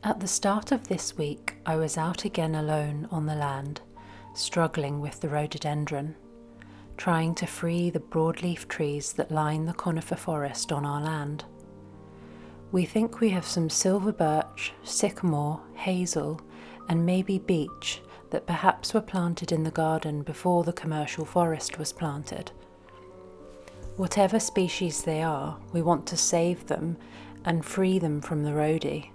At the start of this week, I was out again alone on the land, struggling with the rhododendron, trying to free the broadleaf trees that line the conifer forest on our land. We think we have some silver birch, sycamore, hazel, and maybe beech that perhaps were planted in the garden before the commercial forest was planted. Whatever species they are, we want to save them and free them from the rhodie.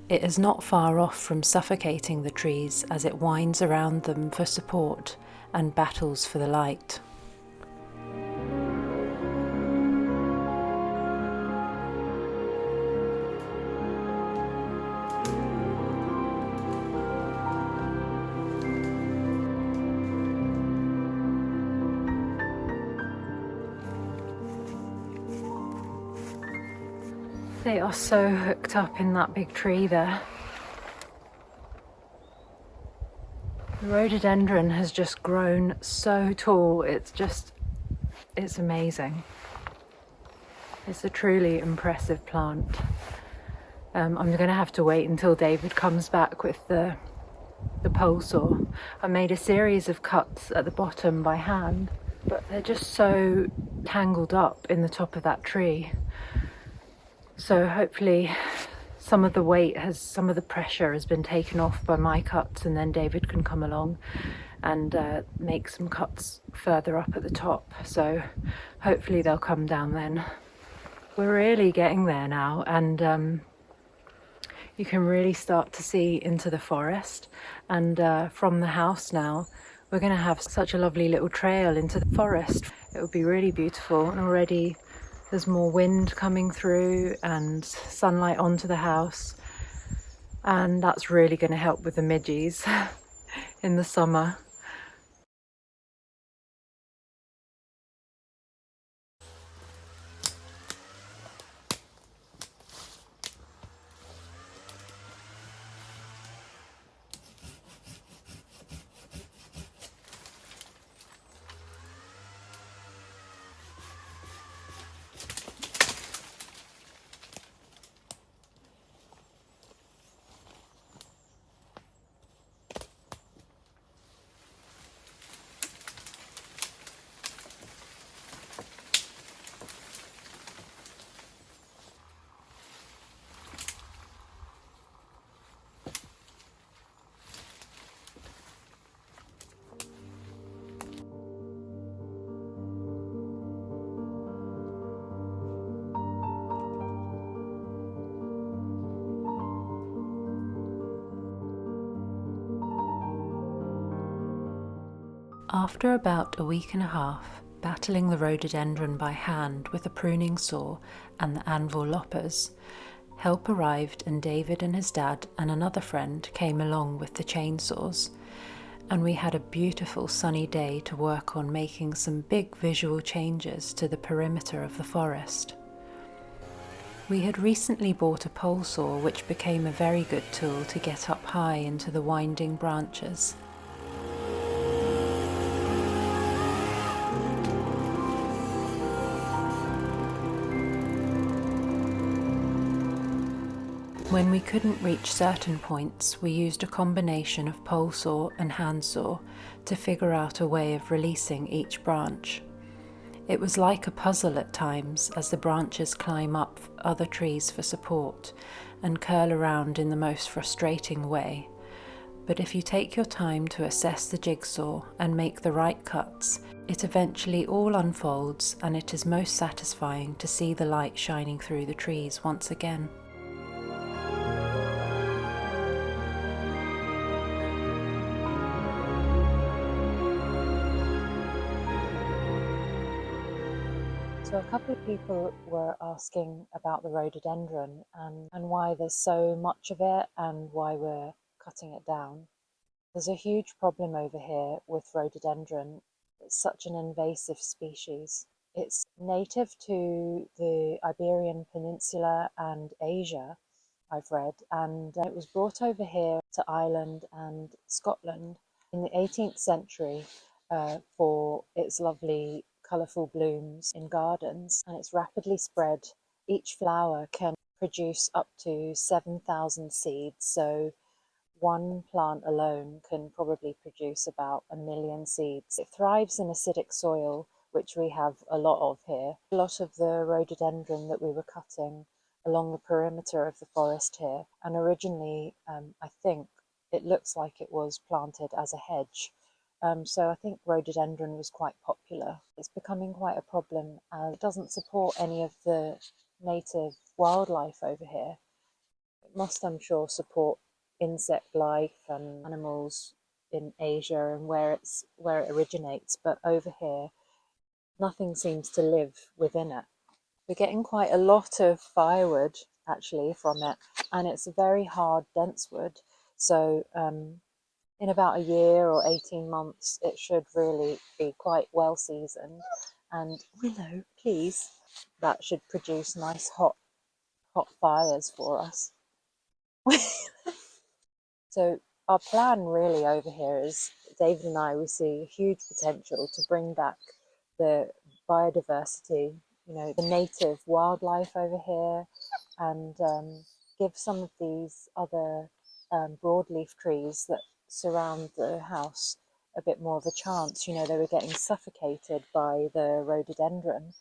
It is not far off from suffocating the trees as it winds around them for support and battles for the light. They are so hooked up in that big tree there. The rhododendron has just grown so tall, it's amazing. It's a truly impressive plant. I'm going to have to wait until David comes back with the pole saw. I made a series of cuts at the bottom by hand, but they're just so tangled up in the top of that tree. So hopefully some of the pressure has been taken off by my cuts, and then David can come along and make some cuts further up at the top. So hopefully they'll come down then. We're really getting there now, and you can really start to see into the forest. And from the house now, we're going to have such a lovely little trail into the forest. It would be really beautiful, and already there's more wind coming through and sunlight onto the house, and that's really going to help with the midges in the summer. After about a week and a half, battling the rhododendron by hand with a pruning saw and the anvil loppers, help arrived, and David and his dad and another friend came along with the chainsaws, and we had a beautiful sunny day to work on making some big visual changes to the perimeter of the forest. We had recently bought a pole saw, which became a very good tool to get up high into the winding branches. When we couldn't reach certain points, we used a combination of pole saw and hand saw to figure out a way of releasing each branch. It was like a puzzle at times, as the branches climb up other trees for support and curl around in the most frustrating way. But if you take your time to assess the jigsaw and make the right cuts, it eventually all unfolds, and it is most satisfying to see the light shining through the trees once again. So a couple of people were asking about the rhododendron and why there's so much of it and why we're cutting it down. There's a huge problem over here with rhododendron. It's such an invasive species. It's native to the Iberian Peninsula and Asia, I've read, and it was brought over here to Ireland and Scotland in the 18th century for its lovely colourful blooms in gardens, and it's rapidly spread. Each flower can produce up to 7,000 seeds. So one plant alone can probably produce about 1,000,000 seeds. It thrives in acidic soil, which we have a lot of here. A lot of the rhododendron that we were cutting along the perimeter of the forest here, and originally I think it looks like it was planted as a hedge. So I think rhododendron was quite popular. It's becoming quite a problem as it doesn't support any of the native wildlife over here. It must, I'm sure, support insect life and animals in Asia and where it originates, but over here nothing seems to live within it. We're getting quite a lot of firewood actually from it, and it's a very hard, dense wood. So in about a year or 18 months, it should really be quite well seasoned. And Willow, please, that should produce nice hot fires for us. So our plan really over here is David and I, we see huge potential to bring back the biodiversity, the native wildlife over here, and give some of these other broadleaf trees that surround the house a bit more of a chance. They were getting suffocated by the rhododendron.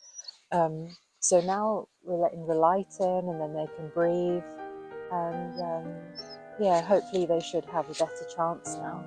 So now we're letting the light in and then they can breathe, and yeah, hopefully they should have a better chance now.